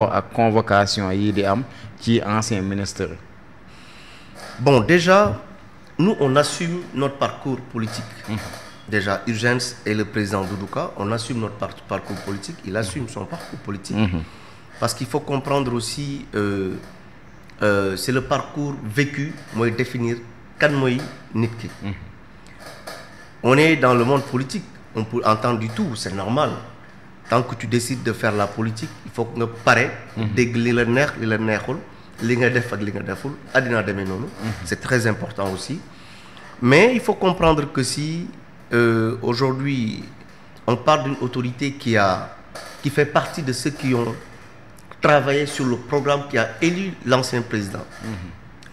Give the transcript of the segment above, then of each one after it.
rapport à convocation yi di am ci ancien ministre. Bon, déjà, nous, on assume notre parcours politique. Déjà, Urgence et le président Doudouka, on assume notre parcours politique. Il assume son parcours politique. Parce qu'il faut comprendre aussi, c'est le parcours vécu, moi, définir kan moy nit ki. On est dans le monde politique, on peut entendre du tout, c'est normal. Tant que tu décides de faire la politique, il faut que tu parais, dégg li la neex, li la neexul, li nga def ak li nga deful, adina demee noonu. C'est très important aussi. Mais il faut comprendre que si aujourd'hui on parle d'une autorité qui fait partie de ceux qui ont travaillé sur le programme qui a élu l'ancien président.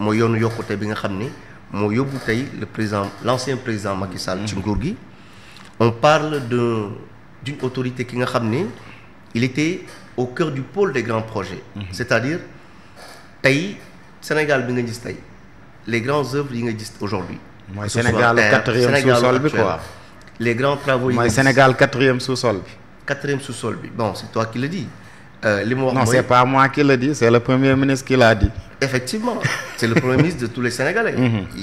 Mo yoonu yokkute bi nga xam ne moo yóbbu tey l'ancien président Macky Sall ci nguur gi. On parle d'une autorité qui nga xam ne il était au cœur du pôle des grands projets. C'est-à-dire tey Sénégal bi nga gis tey les grandes œuvres yi nga gis aujourd'hui. Mooy Sénégal 4e sous-sol bi quoi. Les grands travaux yi. Mooy Sénégal 4e sous-sol bi. 4e sous-sol bi. Bon, c'est toi qui le dis. Non, c'est pas moi qui le dis, c'est le Premier ministre qui l'a dit. Effectivement, c'est le Premier ministre de tous les Sénégalais.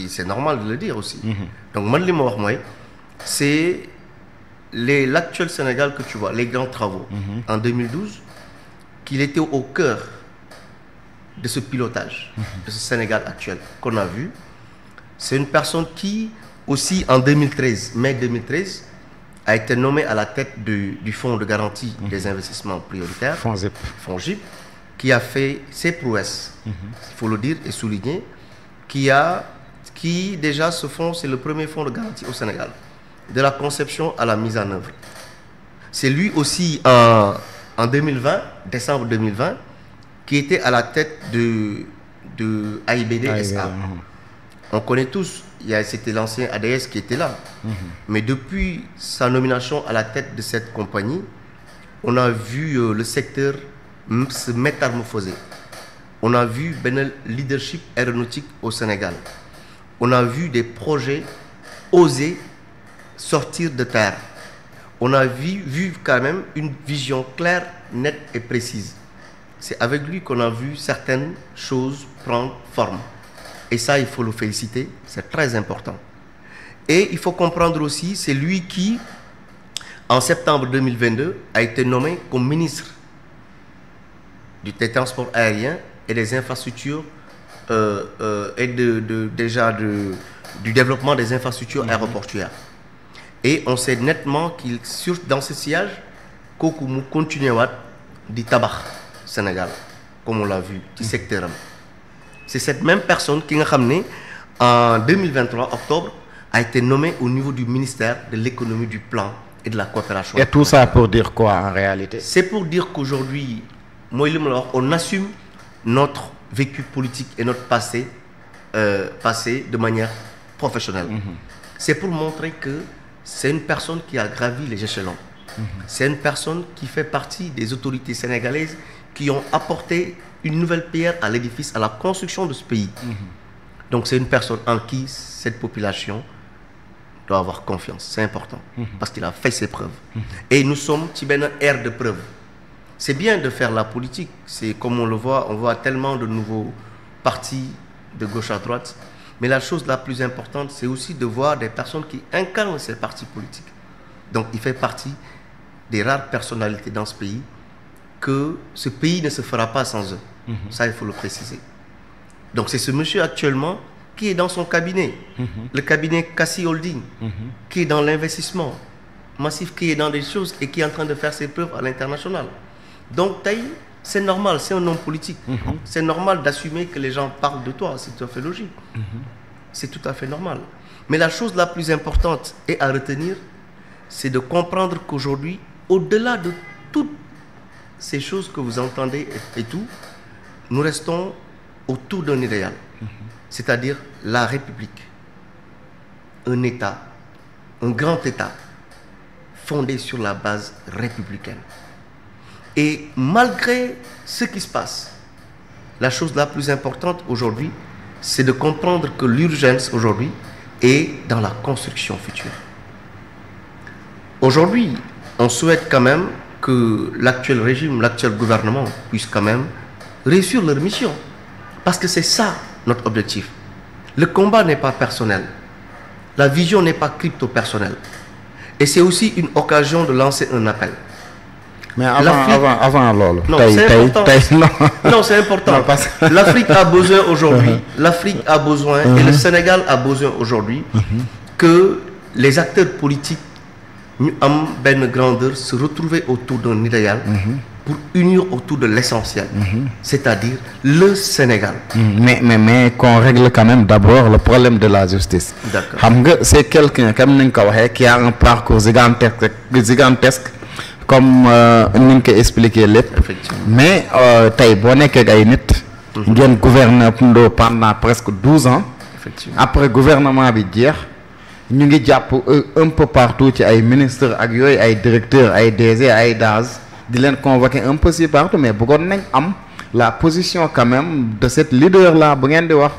C'est normal de le dire aussi. Donc, moi, c'est l'actuel Sénégal que tu vois, les grands travaux. En 2012, qu'il était au cœur de ce pilotage, de ce Sénégal actuel qu'on a vu. C'est une personne qui, aussi en 2013, mai 2013, a été nommé à la tête du Fonds de garantie des investissements prioritaires, FONGIP, qui a fait ses prouesses, il faut le dire et souligner, qui déjà ce fonds, c'est le premier fonds de garantie au Sénégal, de la conception à la mise en œuvre. C'est lui aussi en 2020, décembre 2020, qui était à la tête de AIBD SA. On connaît tous, c'était l'ancien ADS qui était là. Mais depuis sa nomination à la tête de cette compagnie, on a vu le secteur se métamorphoser. On a vu le leadership aéronautique au Sénégal. On a vu des projets oser sortir de terre. On a vu quand même une vision claire, nette et précise. C'est avec lui qu'on a vu certaines choses prendre forme. Et ça, il faut le féliciter, c'est très important. Et il faut comprendre aussi, c'est lui qui, en septembre 2022, a été nommé comme ministre des transports aériens et des infrastructures et du développement des infrastructures aéroportuaires. Et on sait nettement qu'il, dans ce sillage, Kokou continue à du tabac Sénégal, comme on l'a vu, du secteur. C'est cette même personne qui, en 2023, octobre, a été nommée au niveau du ministère de l'économie, du plan et de la coopération. Et tout ça pour dire quoi en réalité? C'est pour dire qu'aujourd'hui, on assume notre vécu politique et notre passé de manière professionnelle. C'est pour montrer que c'est une personne qui a gravi les échelons. C'est une personne qui fait partie des autorités sénégalaises qui ont apporté une nouvelle pierre à l'édifice, à la construction de ce pays. Donc c'est une personne en qui cette population doit avoir confiance. C'est important, parce qu'il a fait ses preuves. Et nous sommes une ère de preuves. C'est bien de faire la politique. C'est comme on le voit, on voit tellement de nouveaux partis de gauche à droite. Mais la chose la plus importante, c'est aussi de voir des personnes qui incarnent ces partis politiques. Donc il fait partie des rares personnalités dans ce pays que ce pays ne se fera pas sans eux. Ça, il faut le préciser. Donc c'est ce monsieur actuellement qui est dans son cabinet, le cabinet Cassi Holding, qui est dans l'investissement massif, qui est dans des choses et qui est en train de faire ses preuves à l'international. Donc Taï, c'est normal, c'est un homme politique. C'est normal d'assumer que les gens parlent de toi, c'est tout à fait logique. C'est tout à fait normal. Mais la chose la plus importante et à retenir, c'est de comprendre qu'aujourd'hui, au-delà de toutes ces choses que vous entendez et tout, nous restons autour d'un idéal, c'est-à-dire la République, un État, un grand État, fondé sur la base républicaine. Et malgré ce qui se passe, la chose la plus importante aujourd'hui, c'est de comprendre que l'urgence aujourd'hui est dans la construction future. Aujourd'hui, on souhaite quand même que l'actuel régime, l'actuel gouvernement puisse quand même réussir leur mission. Parce que c'est ça notre objectif. Le combat n'est pas personnel. La vision n'est pas crypto-personnelle. Et c'est aussi une occasion de lancer un appel. Mais avant Lolo. Non, c'est important. Non, parce que l'Afrique a besoin aujourd'hui, l'Afrique a besoin et le Sénégal a besoin aujourd'hui que les acteurs politiques ñu am benn grandeur se retrouver autour d'un idéal pour unir autour de l'essentiel, c'est-à-dire le Sénégal. Mais qu'on règle quand même d'abord le problème de la justice. D'accord. C'est quelqu'un comme ni nga ko waxee qui a un parcours gigantesque comme ni nga ko expliqué lépp. Mais tey boo nekkee ay nit. ngeen gouverner pendant presque 12 ans. Après gouvernement bi jeex. ñu ngi jàpp un peu partout ci ay ministres ak yooyu ay directeurs ay DG ay DAS di leen convoquer un peu si partout mais bëggoon nañ am la position quand même de cet leader là bu ngeen di wax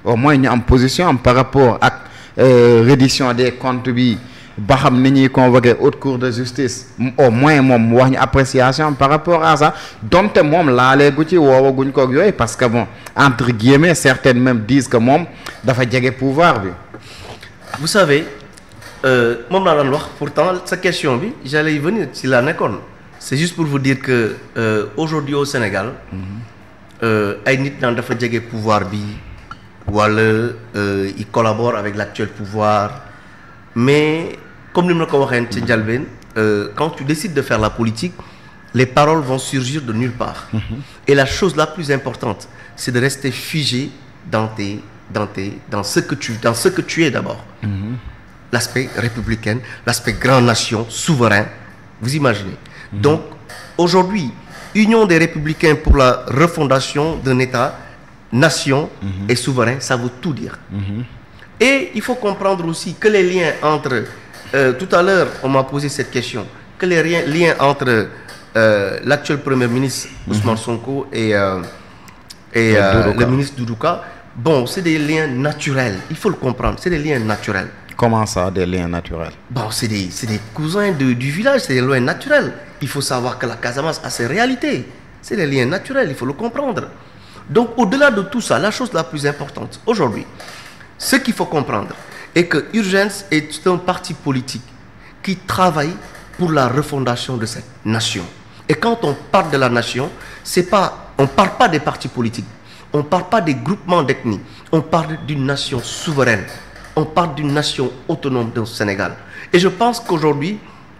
au moins ñu am position am par rapport ak reddition des comptes bi ba xam ni ñuy convoquer haute cour de justice au moins moom mu wax ñu appréciation par rapport à ça donte moom laalee gu ci woowaguñ ko ak yooyu parce que bon entre guillemets certaines même disent que moom dafa jege pouvoir bi. Vous savez, pourtant, cette question, j'allais y venir, c'est juste pour vous dire que aujourd'hui au Sénégal, il pouvoir il collabore avec l'actuel pouvoir, mais comme nous l'avons dit, quand tu décides de faire la politique, les paroles vont surgir de nulle part. Et la chose la plus importante, c'est de rester figé dans ce que tu es d'abord. L'aspect républicain, l'aspect grande nation, souverain, vous imaginez. Donc, aujourd'hui, Union des Républicains pour la refondation d'un État, nation et souverain, ça veut tout dire. Et il faut comprendre aussi que les liens entre... tout à l'heure, on m'a posé cette question, que les liens entre l'actuel Premier ministre Ousmane Sonko et le ministre Doudouka, bon, c'est des liens naturels. Il faut le comprendre. C'est des liens naturels. Comment ça, des liens naturels? Bon, c'est des cousins du village. C'est des liens naturels. Il faut savoir que la Casamance a ses réalités. C'est des liens naturels. Il faut le comprendre. Donc, au-delà de tout ça, la chose la plus importante aujourd'hui, ce qu'il faut comprendre est que Urgence est un parti politique qui travaille pour la refondation de cette nation. Et quand on parle de la nation, on ne parle pas des partis politiques. On ne parle pas des groupements d'ethnie, on parle d'une nation souveraine, on parle d'une nation autonome dans le Sénégal. Et je pense qu'aujourd'hui,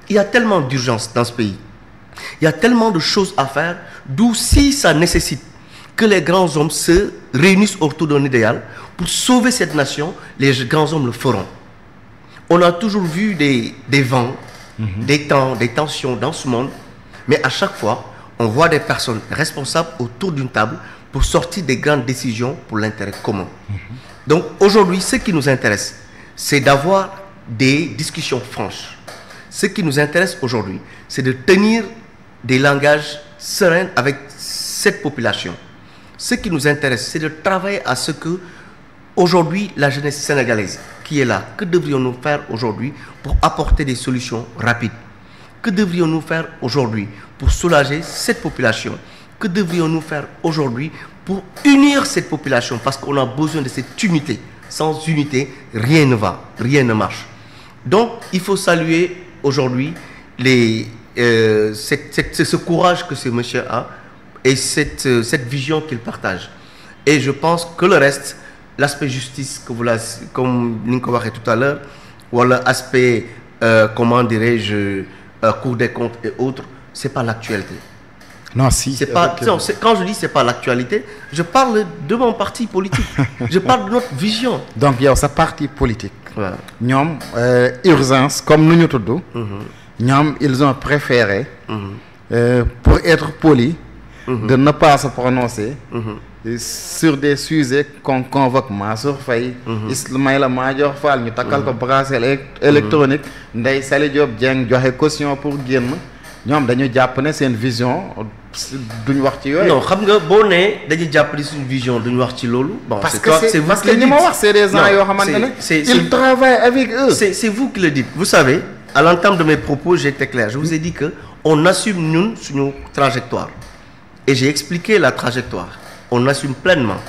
il y a tellement d'urgence dans ce pays, il y a tellement de choses à faire, d'où si ça nécessite que les grands hommes se réunissent autour d'un idéal pour sauver cette nation, les grands hommes le feront. On a toujours vu des vents, des temps, des tensions dans ce monde, mais à chaque fois, on voit des personnes responsables autour d'une table pour sortir des grandes décisions pour l'intérêt commun. Donc aujourd'hui, ce qui nous intéresse, c'est d'avoir des discussions franches. Ce qui nous intéresse aujourd'hui, c'est de tenir des langages sereins avec cette population. Ce qui nous intéresse, c'est de travailler à ce que, aujourd'hui, la jeunesse sénégalaise qui est là, que devrions-nous faire aujourd'hui pour apporter des solutions rapides? Que devrions-nous faire aujourd'hui pour soulager cette population? Que devrions-nous faire aujourd'hui pour unir cette population? Parce qu'on a besoin de cette unité. Sans unité, rien ne va, rien ne marche. Donc, il faut saluer aujourd'hui ce courage que ce monsieur a et cette vision qu'il partage. Et je pense que le reste, l'aspect justice, comme Ninko dit tout à l'heure, ou l'aspect, comment dirais-je, Cour des comptes et autres, ce n'est pas l'actualité. Non, si. Quand je dis c'est pas l'actualité, je parle de mon parti politique. Je parle de notre vision. Donc, il y a sa parti politique. Nous, urgence, comme nous tous, ils ont préféré, pour être poli, de ne pas se prononcer sur des sujets qu'on convoque Mansour Faye, Ismaïla Madior Fall, nous avons bracelet électronique, Ndeye Saly Diop Dieng joxe caution pour guerre. ñom dañu japp né sen vision duñ wax ci yoy non xam nga bo né dañu japp ni une vision duñ wax ci lolu bon parce que ñi ma wax c'est des gens yo xamantene ils travaillent avec eux c'est vous qui le dites. Vous savez, à l'entame de mes propos j'étais clair, je vous ai dit que on assume nous notre trajectoire. Et j'ai expliqué la trajectoire. On assume pleinement.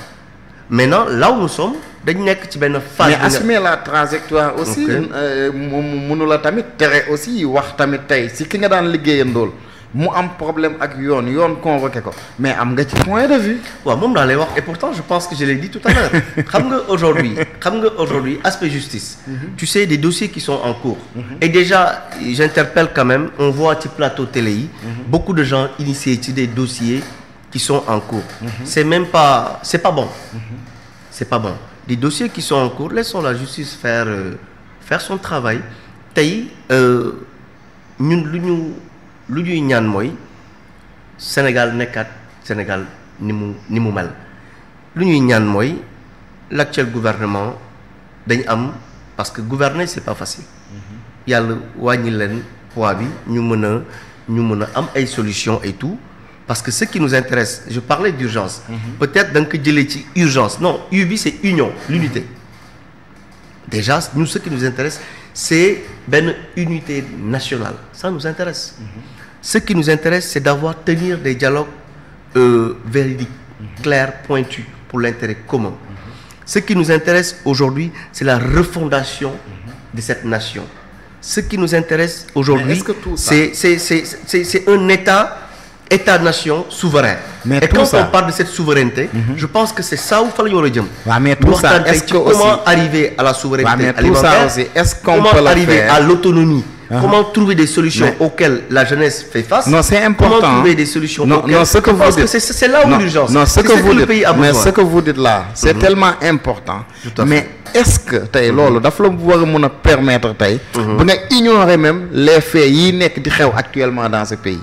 Maintenant, là où nous sommes, dañu nekk ci benn phase. Mais assumer la trajectoire aussi. mënu la tamit tere aussi wax tamit tey si ki nga daan liggéeyandool mu am problème ak yoon convoqué ko mais am nga ci point de vue. waaw moom laa lay wax et pourtant je pense que je l'ai dit tout à l'heure. xam nga aujourd'hui aspect justice. Tu sais des dossiers qui sont en cours. Et déjà j'interpelle quand même, on voit ci plateau télé yi. Beaucoup de gens initiés ci des dossiers qui sont en cours. C'est pas bon. C'est pas bon. Des dossiers qui sont en cours, laissons la justice faire son travail. Tey ñun lu ñuy ñaan mooy Sénégal nekkaat Sénégal ni mu mel. Lu ñuy ñaan mooy l'actuel gouvernement dañ am parce que gouverner c'est pas facile. Yàlla wàññi leen poids bi ñu mën a am ay solutions et tout. Parce que ce qui nous intéresse, je parlais d'urgence. Peut-être donc ci urgence. Non, UBI c'est union, l'unité. Déjà, nous ce qui nous intéresse, c'est une unité nationale. Ça nous intéresse. Ce qui nous intéresse, c'est tenir des dialogues véridiques, clairs, pointus pour l'intérêt commun. Ce qui nous intéresse aujourd'hui, c'est la refondation de cette nation. Ce qui nous intéresse aujourd'hui, c'est un État-nation souverain. Mais et quand on parle de cette souveraineté, je pense que c'est ça où il faut le dire. Mais tout ça, est-ce que comment arriver à la souveraineté alimentaire, est-ce qu'on comment peut arriver à l'autonomie, comment trouver des solutions auxquelles la jeunesse fait face. Non, c'est important. Comment trouver des solutions auxquelles... Non, ce que vous dites, c'est là où l'urgence. Non, ce que vous dites, mais ce que vous dites là, c'est tellement important. Mais est-ce que tey loolu dafa la war a mën a permettre tey bu nga ignorer même les faits yi nekk di xew actuellement dans ce pays?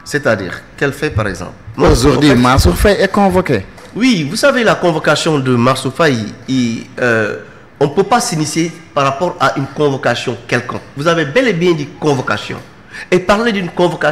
C'est-à-dire, quel fait par exemple? Aujourd'hui, Mansour Faye est convoqué. Oui, vous savez, la convocation de Mansour Faye, on ne peut pas s'initier par rapport à une convocation quelconque. Vous avez bel et bien dit convocation. Et parler d'une convocation